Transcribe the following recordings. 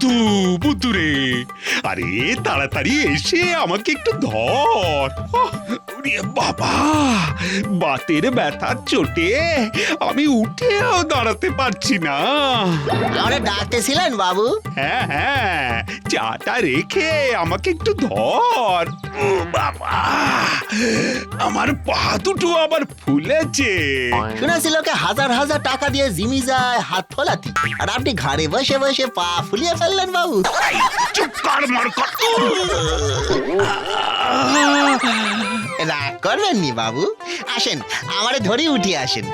বুদ্ধু বুদ্ধু রে, আরে তাড়াতাড়ি এসে আমাকে একটু ধর। ওরে বাবা, বাতের ব্যথার চোটে আমি উঠেও দাঁড়াতে পারছি না। আমরা ডাকতেছিলেন বাবু? হ্যাঁ হ্যাঁ, চাটা রেখে আমাকে একটু ধর। ও বাবা, আমার পা দুটো আবার ফুলেছে। শুনেছি লোকে হাজার হাজার টাকা দিয়ে জিমি যায় হাত ফোলাতে, আর আপনি ঘরে বসে বসে পা ফুলিয়ে ফেললেন বাবু। চুপ কর মরকট। রাগ করবেন নি বাবু, আসেন আমারে ধরে উঠে আসেন।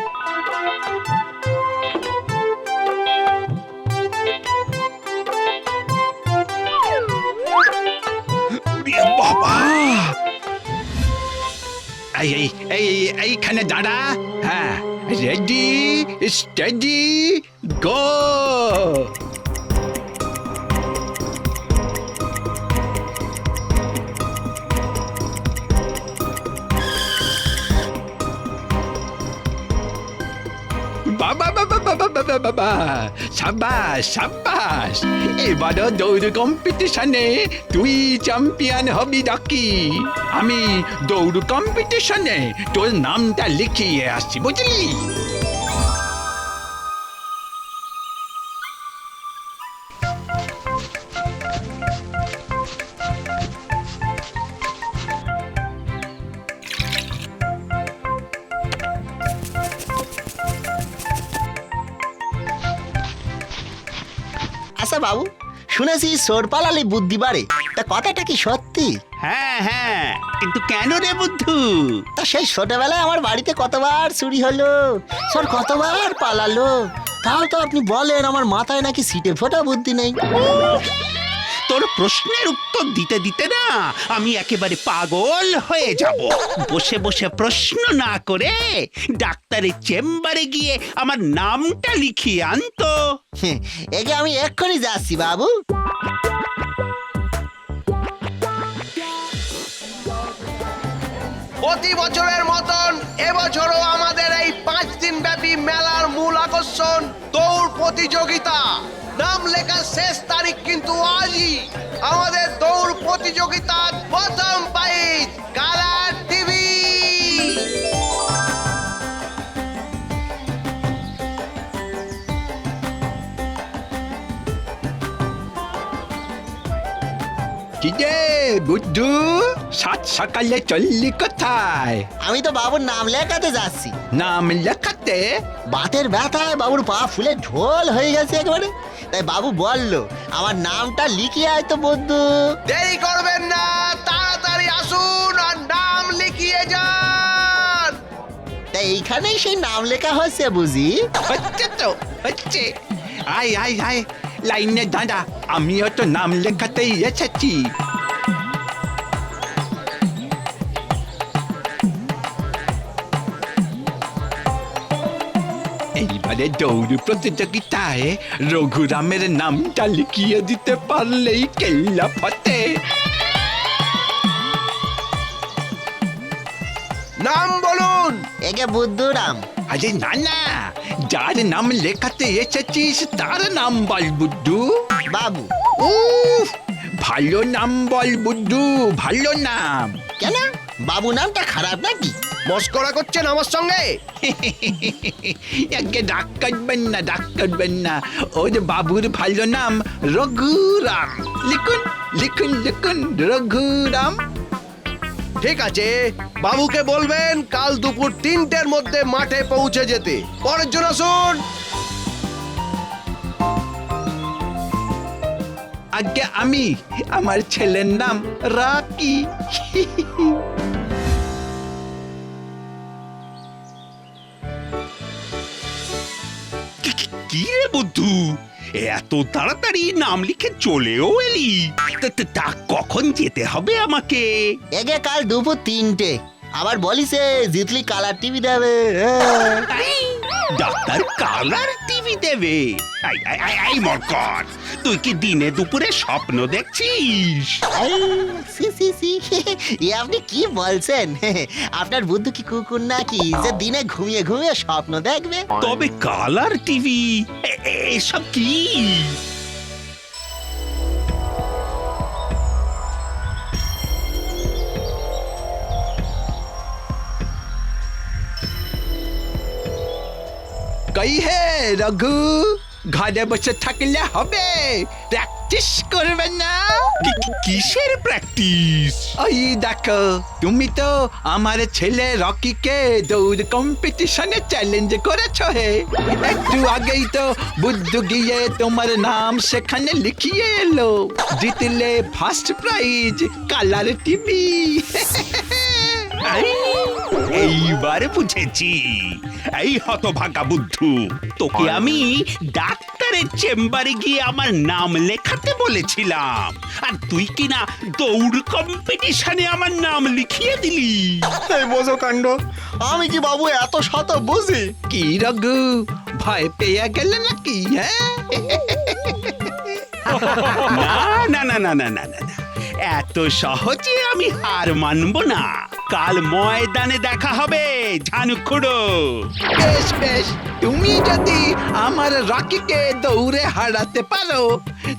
ওরে বাবা, এই এই এই এইখানে দাঁড়া। হ্যাঁ, রেডি স্টেডি গো। বাবা বাবা বাবা বাবা বাবা, সাবাস সাবাস, এবারও দৌড় কম্পিটিশনে তুই চ্যাম্পিয়ন হবি নাকি? আমি দৌড় কম্পিটিশনে তোর নামটা লিখিয়ে আসছি, বুঝলি? আচ্ছা বাবু, শুনেছি সোর পালালে বুদ্ধি বাড়ে, তা কথাটা কি সত্যি? হ্যাঁ হ্যাঁ, কিন্তু কেন রে বুদ্ধু? তা সেই ছোটবেলায় আমার বাড়িতে কতবার চুরি হলো, সোর কতবার পালালো, তাও তো আপনি বলেন আমার মাথায় নাকি সিটে ফোটা বুদ্ধি নেই। তোর প্রশ্নের উত্তর দিতে দিতে না আমি একেবারে পাগল হয়ে যাব। বসে বসে প্রশ্ন না করে ডাক্তারের চেম্বারে গিয়ে আমার নামটা লিখিয়ে আনতো। একে আমি এক্ষুনি যাচ্ছি বাবু। প্রতি বছরের মতন এবছরও আমাদের এই 5 দিন ব্যাপী মেলার মূল আকর্ষণ দৌড় প্রতিযোগিতা। নাম লেখার শেষ তারিখ কিন্তু আজই। আমাদের দৌড় প্রতিযোগিতার প্রথম প্রাইজ কালার টিভি। কিরে বুদ্ধু, সাত সকালে চললি কোথায়? আমি তো বাবুর নাম লেখাতে যাচ্ছি। নাম লেখাতে? বাতের ব্যথায় বাবুর পা ফুলে ঢোল হয়ে গেছে একেবারে, তাই বাবু বললো আমার নামটা লিখিয়ে আয় তো বন্ধু। দেরি করবেন না, তাড়াতাড়ি আসুন আর নাম লিখিয়ে যান। তাই এইখানেই সেই নাম লেখা হচ্ছে বুঝি? হচ্ছে তো হচ্ছে। আয় আয় আয়, লাইনে দাঁড়া, আমিও তো নাম লেখাতেই এসেছি। এইবারে দৌড় প্রতিযোগিতায় রঘুরামের নামটা লিখিয়ে দিতে পারলেই কেল্লা ফতে। নাম বলুন। একে বুদ্ধুরাম। আরে না না, যার নাম লেখাতে এসেছিস তার নাম বল বুদ্ধু। বাবু। উফ, ভালো নাম বল বুদ্ধু, ভালো নাম। কেন বাবু নামটা খারাপ নাকি? মস্করা করছেন আমার সঙ্গে? একে ডাক করবেন না, ডাক করবেন না। ওর বাবুর ভালো নাম রঘুরাম। লিখুন লিখুন লিখুন, রঘুরাম। ঠিক আছে, বাবুকে বলবেন কাল দুপুর 3টের মধ্যে মাঠে পৌঁছে যেতে। পরের জন আসুন। আগে আমি, আমার ছেলের নাম রাকি। কি রে বুদ্ধু, এত তাড়াতাড়ি নাম লিখে চলেও এলি? তা কখন যেতে হবে আমাকে? একে কাল দুপুর 3টে। আবার বলিছে জিতলি কালার টিভি দেবে। ডাক্তার কালার টিভি দেবে? এই মরকট, তুই কি দিনে দুপুরে স্বপ্ন দেখছিস? সি সি সি, এ আপনি কি বলছেন? আপনার বুদ্ধু কি কুকুর নাকি যে দিনে ঘুমিয়ে ঘুমিয়ে স্বপ্ন দেখবে? তবে কালার টিভি এসব কি? কই হে রঘু, ঘরে বসে থাকলে হবে, প্র্যাকটিস করবে না? কিসের প্র্যাকটিস? ওই দেখো, তুমি তো আমার ছেলে রকিকে দৌড় কম্পিটিশনে চ্যালেঞ্জ করেছো হে। একটু আগেই তো বুদ্ধু গিয়ে তোমার নাম সেখানে লিখিয়ে এলো, জিতলে ফার্স্ট প্রাইজ কালার টিভি। এইবার বুঝেছি। এই হতভাগা বুদ্ধু, তোকে আমি ডাক্তারের চেম্বারে গিয়ে আমার নাম লেখাতে বলেছিলাম, আর তুই কিনা দৌড় কম্পিটিশনে আমার নাম লিখিয়ে দিলি। এই বোঝো কাণ্ড, আমি কি বাবু এত শত বুঝি? কি রঘু, ভয় পেয়ে গেলে নাকি? হ্যাঁ, না না না না না না না, এত সহজে আমি হার মানবো না। কাল ময়দানে দেখা হবে ঝানুখুড়ো। বেশ বেশ, তুমি যদি আমার রকিকে দৌড়ে হারাতে পারো,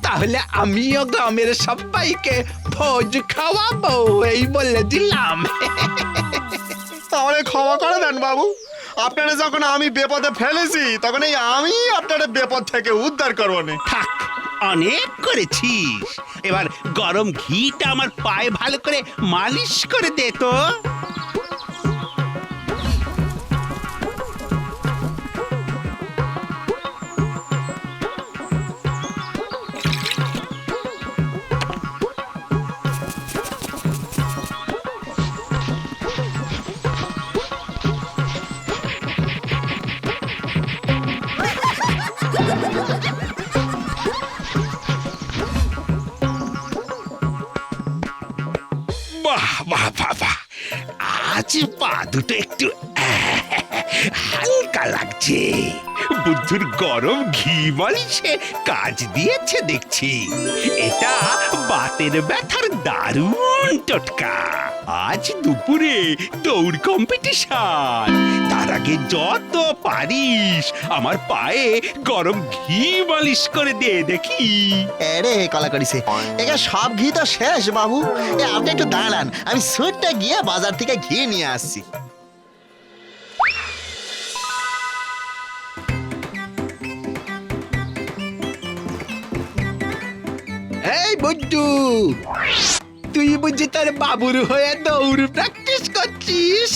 তাহলে আমিও গ্রামের সবাইকে ভোজ খাওয়াবো, এই বলে দিলাম। আমারে ক্ষমা করে দেন বাবু, আপনারা যখন আমি বিপদে ফেলেছি, তখন এই আমি আপনারা বিপদ থেকে উদ্ধার করবো না। থাক, অনেক করেছিস। এবার গরম ঘিটা আমার পায়ে ভালো করে মালিশ করে দে তো। বাহ বাহ বাহ বাহ, আজ পা দুটো একটু হালকা লাগছে। বুদ্ধুর গরম ঘি মালিশে কাজ দিয়েছে দেখছি। এটা বাতের ব্যথার দারুণ টোটকা। আজ দুপুরে দৌড় কম্পিটিশন, তার আগে যত পারিস আমার পায়ে গরম ঘি মালিশ করে দে দেখি। আরে কলা করিছে, এখানে সব ঘি তো শেষ বাবু। আপনি একটু দাঁড়ান, আমি সুইটটা গিয়ে বাজার থেকে ঘি নিয়ে আসছি। এই বুদ্ধু, তুই বুঝি তোর বাবুর হয়ে দৌড় প্র্যাকটিস করছিস?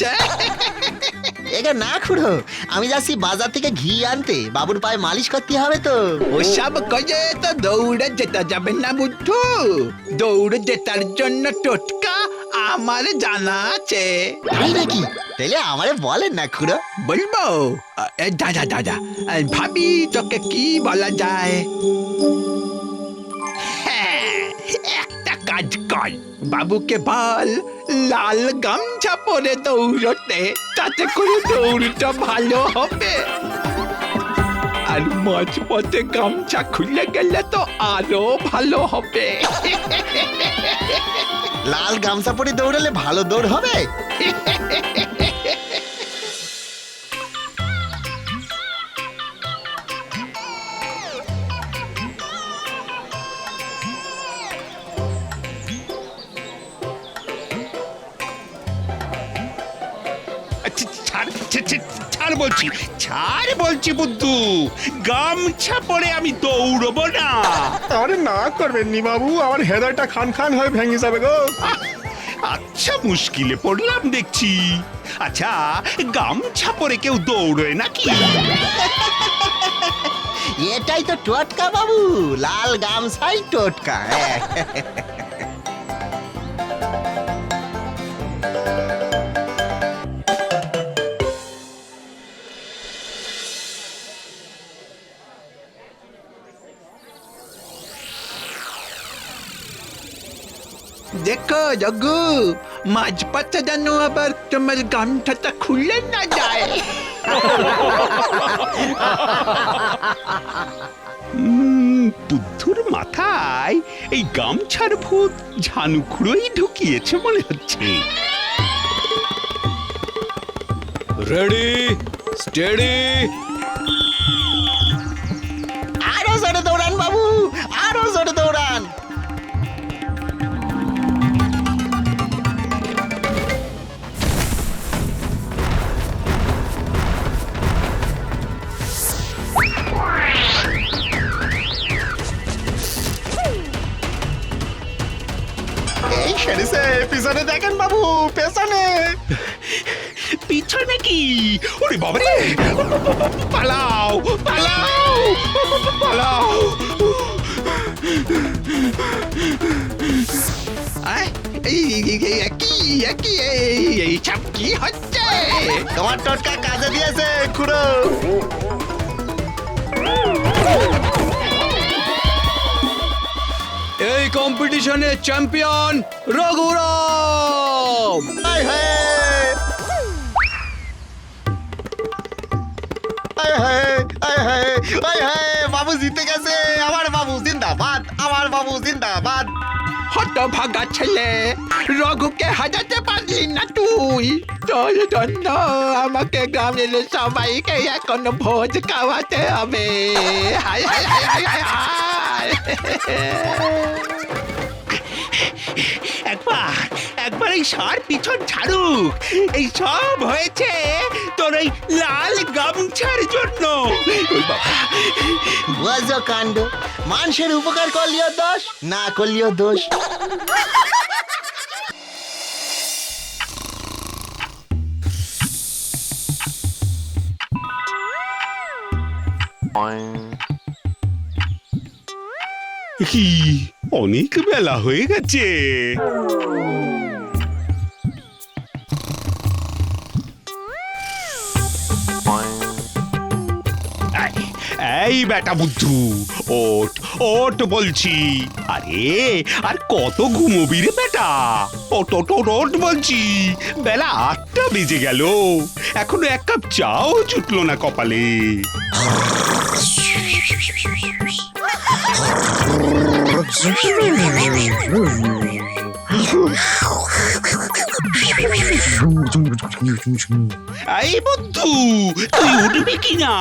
এখানে না খুড়ো, আমি যাচ্ছি বাজার থেকে ঘি আনতে, বাবুর পায়ে মালিশ করতে হবে তো। ওসব কাজে তো দৌড়ে যেতে যাবে না বুদ্ধু। দৌড়ে জেতার জন্য টোটকা আমার জানা আছে। তাই নাকি? তাহলে আমারে বলেন না খুড়ো। বলবো? দাদা দাদা, ভাবি তোকে কি বলা যায়। হ্যাঁ, একটা কাজ কর। বাবুকে বল লাল গামছা পরে দৌড়তে, তাতে করে দৌড়টা ভালো হবে। আর মাঝপথে গামছা খুলে গেলে তো আরো ভালো হবে। লাল গামছা পরে দৌড়ালে ভালো দৌড় হবে? ছাড় বলছি, ছাড় বলছি বুদ্ধু, গামছা পরে আমি দৌড়বো না। আরে না করবেন নি বাবু, আমার হেদারটা খান খান হয়ে ভেঙে যাবে গো। আচ্ছা, মুশকিলে পড়লাম দেখছি। আচ্ছা, গামছা পরে কেউ দৌড়ে নাকি? এটাই তো টোটকা বাবু, লাল গামছাই টোটকা। দেখো রঘু, মাঝপথে যেন আবার তোমার গামছাটা খুলে না যায়। বুদ্ধুর মাথায় এই গামছার ভূত ঝানুখুড়োই ঢুকিয়েছে মনে হচ্ছে। Ready, steady. আরো জোরে দৌড়ান বাবু, আরো জোরে দৌড়ান। সেরেছে পিছনে দেখেন বাবু পেছনে। পিছনে কি? ওরে বাবারে, পালাও পালাও পালাও। আয়, এই সব কি হচ্ছে? তোমার টোটকা কাজে দিয়েছে খুড়ো। এই কম্পিটিশনের চ্যাম্পিয়ন রঘুরাম। আয় হায় আয় হায় আয় হায় আয় হায়, বাবু জিতে গেছে। আমার বাবু জিন্দাবাদ, আমার বাবু জিন্দাবাদ। হতভাগা ছেলে, রঘুকে হাজাতে পারলি না তুই। তোর জন্য আমাকে গ্রামের সবাইকে এখন ভোজ খাওয়াতে হবে। হায় হায় হায় হায় হায় হায়। একবার একবার এই সার পিছন ছাড়ুক। এই সব হয়েছে তোর ওই লাল গামছার জন্য। ওই বাবা, বুঝো কাণ্ড, মানুষের উপকার করলিও দোষ, না করলিও দোষ। কি অনেক বেলা হয়ে গেছে। এই বেটা বুদ্ধু, ওঠ ওঠ বলছি। আরে আর কত ঘুমোবি রে বেটা? ওঠ ওঠ ওঠ ওঠ বলছি। বেলা 8টা বেজে গেল, এখনো এক কাপ চাও জুটলো না কপালে। এই বুদ্ধু, তুই উঠবি কিনা?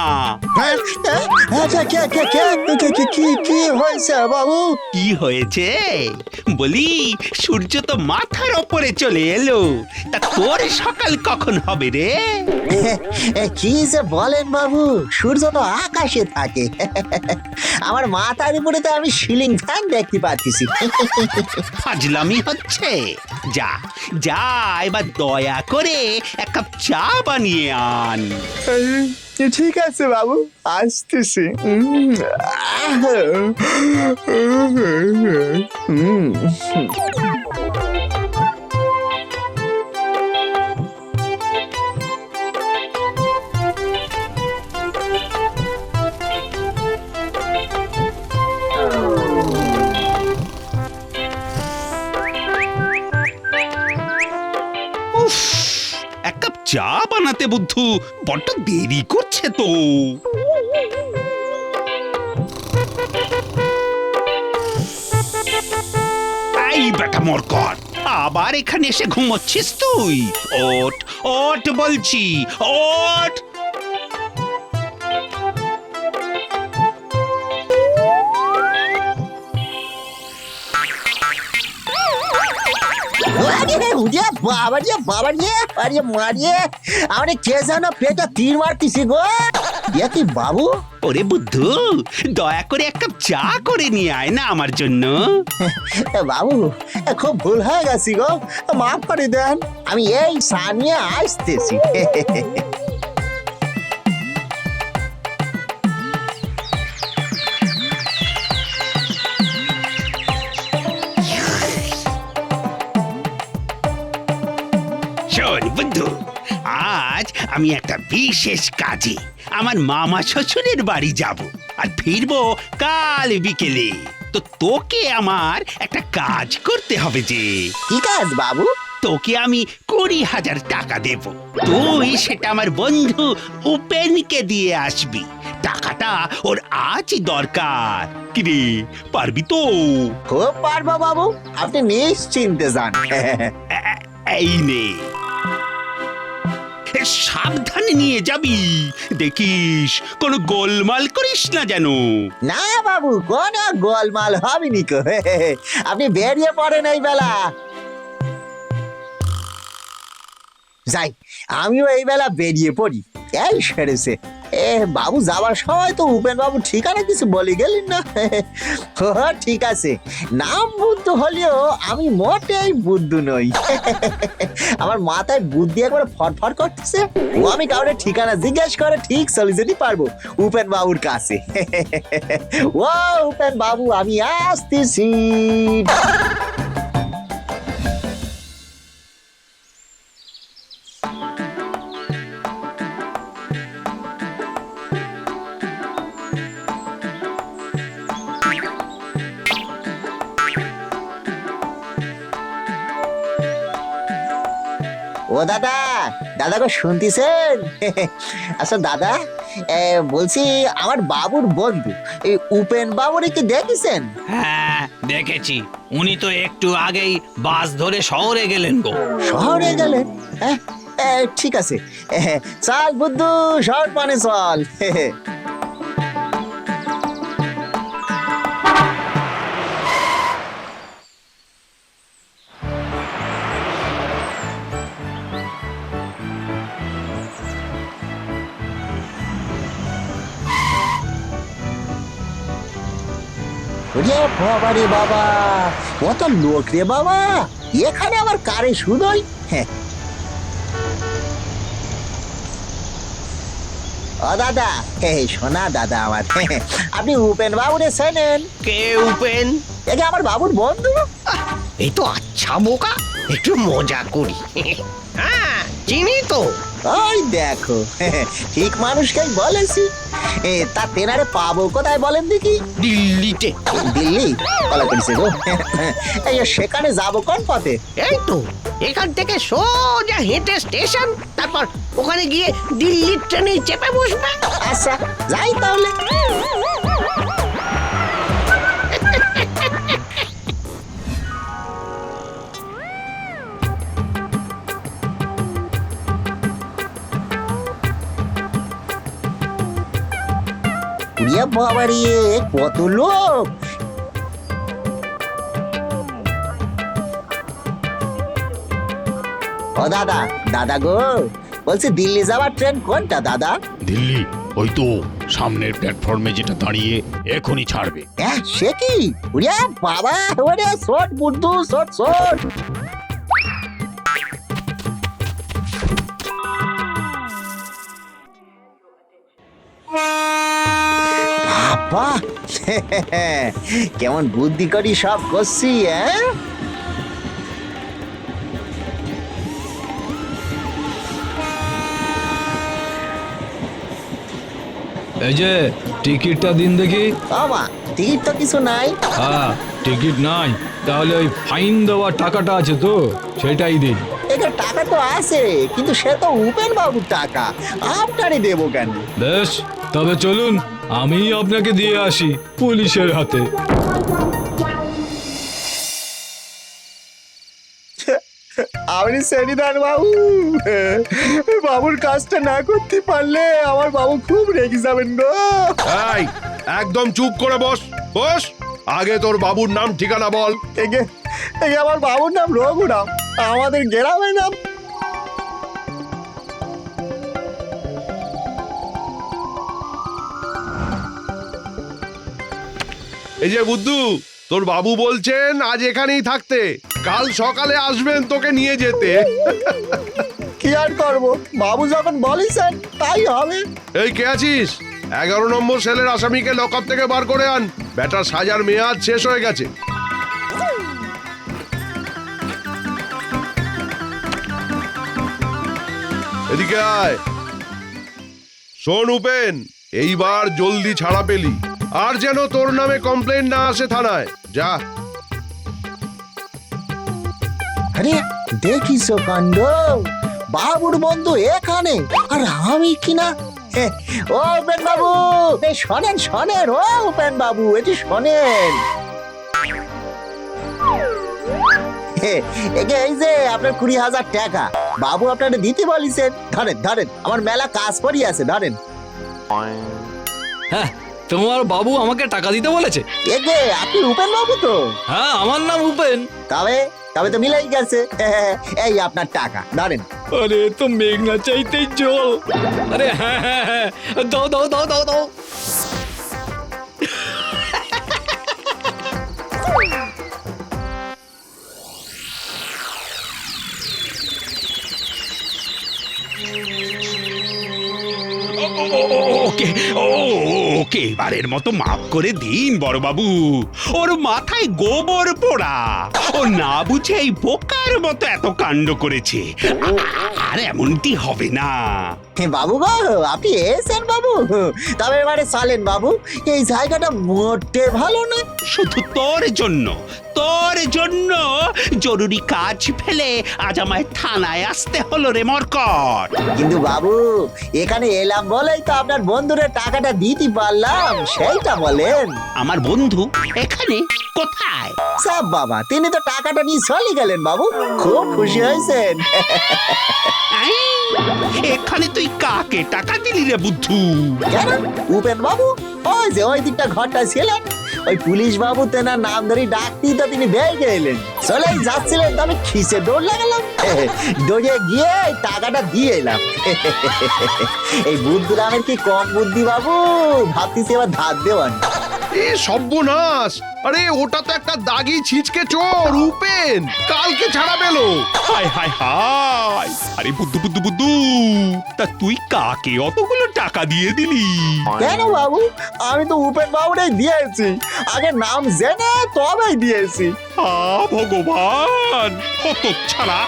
কি হয়েছে বাবু? কি হয়েছে বলি? সূর্য তো মাথার ওপরে চলে এলো, তা তোর সকাল কখন হবে রে? কি যে বলেন বাবু, সূর্য তো আকাশে থাকে। আমার মাথার উপরে তো আমি সিলিং ফ্যান দেখতে পাচ্ছি। ফাজলামি হচ্ছে। যা যা, এবার দয়া করে এক কাপ চা বানিয়ে আন। ঠিক আছে বাবু, আসতেছি। উফ, এক কাপ চা বানাতে বুদ্ধু বড্ড দেরি করছে তো। এই বেটা মরকট, আবার এখানে এসে ঘুমোচ্ছিস তুই? ওঠ ওঠ বলছি, ওঠ। কে যেন পেটে তীর মারতিছি গো। কি বাবু? ওরে বুদ্ধু, দয়া করে এক কাপ চা করে নিয়ে আয় না আমার জন্য। বাবু, খুব ভুল হয়ে গেছি গো, মাফ করে দেন। আমি এই চা নিয়ে আসতেছি। শোন বুদ্ধু, আজ আমি একটা বিশেষ কাজে আমার মামা শ্বশুরের বাড়ি যাব, আর ফিরবো কাল বিকেলে। তো তোকে আমার একটা কাজ করতে হবে যে। কি কাজ বাবু? তোকে আমি 20,000 টাকা দেব, তুই সেটা আমার বন্ধু উপেনকে দিয়ে আসবি। টাকাটা ওর আজই দরকার। কিরে, পারবি তো? খুব পারবো বাবু, আপনি নিশ্চিন্তে যান। এই নে, সাবধানে নিয়ে যাবি, দেখিস কোনো গোলমাল করিস না যেন। না বাবু, কোন গোলমাল হবেনি কো। আপনি বেরিয়ে পড়েন এই বেলা। যাই, আমিও এই বেলা বেরিয়ে পড়ি। এই সেরেছে। বাবু যাবার সময় তো উপেন বাবু ঠিকানা কিছু বলে গেলেন না। ও ঠিক আছে, নাম বুদ্ধ হলেও আমি মোটেই বুদ্ধ নই। আমার মাথায় বুদ্ধি একবার ফটফট করতেছে। ও আমি কাউরে ঠিকানা জিজ্ঞেস করে ঠিক চলে যেতে পারবো উপেন বাবুর কাছে। ও উপেন বাবু, আমি আসতেছি। ও দাদা, দাদা গো শুনতেছেন? আচ্ছা দাদা, বলছি আমার বাবুর বন্ধু এই উপেন বাবুরে কি দেখেছেন? হ্যাঁ দেখেছি, উনি তো একটু আগেই বাস ধরে শহরে গেলেন গো। শহরে গেলেন? ঠিক আছে, চল বুদ্ধু, শহর পানে চল। ওরে বাবা রে বাবা, কত লোক রে বাবা, এখানে আবার কারে শুধুই। ও দাদা, শোনা দাদা আমার, আপনি উপেন বাবুরে চেনেন? কে উপেন? একে আমার বাবুর বন্ধু। এই তো আচ্ছা বোকা, একটু মজা করি। হ্যাঁ চিনি তো। ওই দেখো, ঠিক মানুষকেই বলেছি। তা তেনারে পাবো কোথায় বলেন দেখি? দিল্লিতে। দিল্লি? বলা করেছে গো। এই সেখানে যাবো কোন পথে? এই তো এখান থেকে সোজা হেঁটে স্টেশন, তারপর ওখানে গিয়ে দিল্লির ট্রেনে চেপে বসবে। আচ্ছা যাই তাহলে। বাবা রে, কত লোক! ও দাদা, দাদা গো, বলছি দিল্লি যাওয়ার ট্রেন কোনটা দাদা? দিল্লি ওই তো সামনের প্ল্যাটফর্মে যেটা দাঁড়িয়ে এখনই ছাড়বে। সে কি? ওরে বাবা, ওরে শট বুদ্ধু, শট শট। বাবা, কেমন বুদ্ধি করি সব করছি। এই যে টিকিটটা দিন দেখি। বাবা, টিকিট তো কিছু নাই। হ্যাঁ, টিকিট নাই, তাহলে ওই ফাইন দেওয়ার টাকাটা আছে তো, সেটাই দিন। এখানে টাকা তো আছে, কিন্তু সে তো উপেন বাবুর টাকা, আপনারই দেবো কেন? বেশ, তবে চলুন আমি আপনাকে দিয়ে আসি পুলিশের হাতে। আপনি সেনিদান বাবু, বাবুর কাজটা না করতে পারলে আমার বাবু খুব রেগে যাবেন গো। এই একদম চুপ করে বস বস, আগে তোর বাবুর নাম ঠিকানা বল। এগে আমার বাবুর নাম রঘুরাম, আমাদের গ্রামের নাম। এই যে বুদ্ধু, তোর বাবু বলছেন আজ এখানেই থাকতে, কাল সকালে আসবেন তোকে নিয়ে যেতে। কি আর করবো, বাবু যখন বলেছেন তাই হবে। এই কে আছিস? 11 নম্বর সেলের আসামিকে লকআপ থেকে বার করে আন, ব্যাটার সাজার মেয়াদ শেষ হয়ে গেছে। এদিকে আয়। শোন উপেন, এইবার জলদি ছাড়া পেলি, আর যেন তোর নামে কমপ্লেন না আসে থানায়। যা। আরে দেখিস কাণ্ড, বাবুর বন্ধু এখানে, আর আমি কিনা। ও উপেন বাবু, শোনেন শোনেন, ও উপেন বাবু, এটি শোনেন। এই যে আপনার 20,000 টাকা বাবু আপনারা দিতে বলেছেন, ধরেন ধরেন, আমার মেলা কাজ পড়ি আছে, ধরেন। হ্যাঁ, তোমার বাবু আমাকে টাকা দিতে বলেছে? এগে আপনি উপেন বাবু তো? হ্যাঁ, আমার নাম উপেন। তবে তবে তো মিলাই গেছে। এই আপনার টাকা ধরেন। আরে তো মেঘনা চাইতেই জল। আরে হ্যাঁ হ্যাঁ হ্যাঁ, দাও দাও দাও দাও দাও। ওকে ওকে এবারের মতো মাফ করে দিন বড়বাবু। ওর মাথায় গোবর পোড়া, ও না বুঝে এই বোকার মতো এত কাণ্ড করেছে। আর এমনটি হবে না। বাবু গো, আপনি এসেন বাবু, তবে এবারে চলেন বাবু, এই জায়গাটা মোটে ভালো না। শুধু তোর জন্য, তোর জন্য জরুরি কাজ ফেলে আজ আমায় থানায় আসতে হলো রে মরকট। কিন্তু বাবু, এখানে এলাম বলেই তো আপনার বন্ধুরে টাকাটা দিতে পারলাম, সেইটা বলেন। আমার বন্ধু এখানে কোথায়? সব বাবা, তিনি তো টাকাটা নিয়ে চলে গেলেন বাবু, খুব খুশি হয়েছেন। আই, এখানে তুই কাকে টাকা দিলি রে বুদ্ধু? কেন উপেন বাবু, ওই যে ওই দিকটা ঘরটা ছিলেন, ওই পুলিশ বাবু তেনার নাম ধরে ডাকতেই তো তিনি বেরিয়ে এলেন। চলেই যাচ্ছিলেন, তবে খিসে দৌড় লাগালাম, দৌড়ে গিয়ে এই টাকাটা দিয়ে এলাম। এই বুদ্ধরামের কি কম বুদ্ধি বাবু, ভাবতেছি এবার ধার দেওয়ান। এ সর্বনাশ! আরে ওটা তো একটা দাগি ছিচকে চোর উপেন, কালকে ছাড়া পেলো। হায় হায় হায়! আরে বুদ্ধু বুদ্ধু বুদ্ধু, তা তুই কাকে অতগুলো টাকা দিয়ে দিলি? কেন বাবু, আমি তো উপেন বাবুটাই দিয়েছি, আগে নাম জেনে তবেই দিয়েছি। ভগবান, কত ছাড়া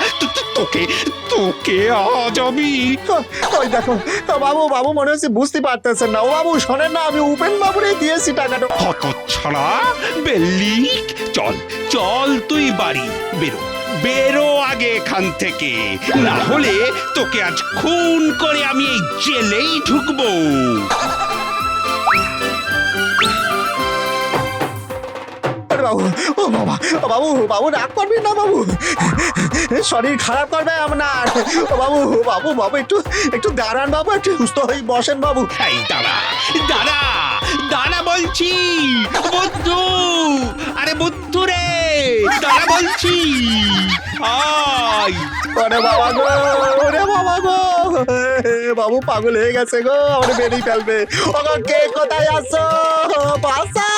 তোকে তোকে আজ আমি। ওই দেখো বাবু, বাবু মনে হচ্ছে বুঝতে পারতেছেন না। ও বাবু শোনেন না, আমি উপেন বাবুরে দিয়েছি টাকাটা। কত ছাড়া বেল্লিক, চল চল তুই বাড়ি বেরো, বেরো আগে এখান থেকে, না হলে তোকে আজ খুন করে আমি এই জেলেই ঢুকবো। আরে বাবু, ও বাবা, ও বাবু, বাবু রাগ করবেন না বাবু, শরীর খারাপ করবে আপনার। ও বাবু, বাবু, বাবু একটু একটু দাঁড়ান বাবু, একটু সুস্থ হয়ে বসেন বাবু। এই দাঁড়া দাঁড়া দাঁড়া বলছি, বুদ্ধু, আরে বুদ্ধু রে, দাঁড়া বলছি, আয়। ওরে বাবা গো, ওরে বাবা গো, বাবু পাগল হয়ে গেছে গো, আমাকে বেরিয়ে ফেলবে। ও গো, কে কোথায় আছো? বাসা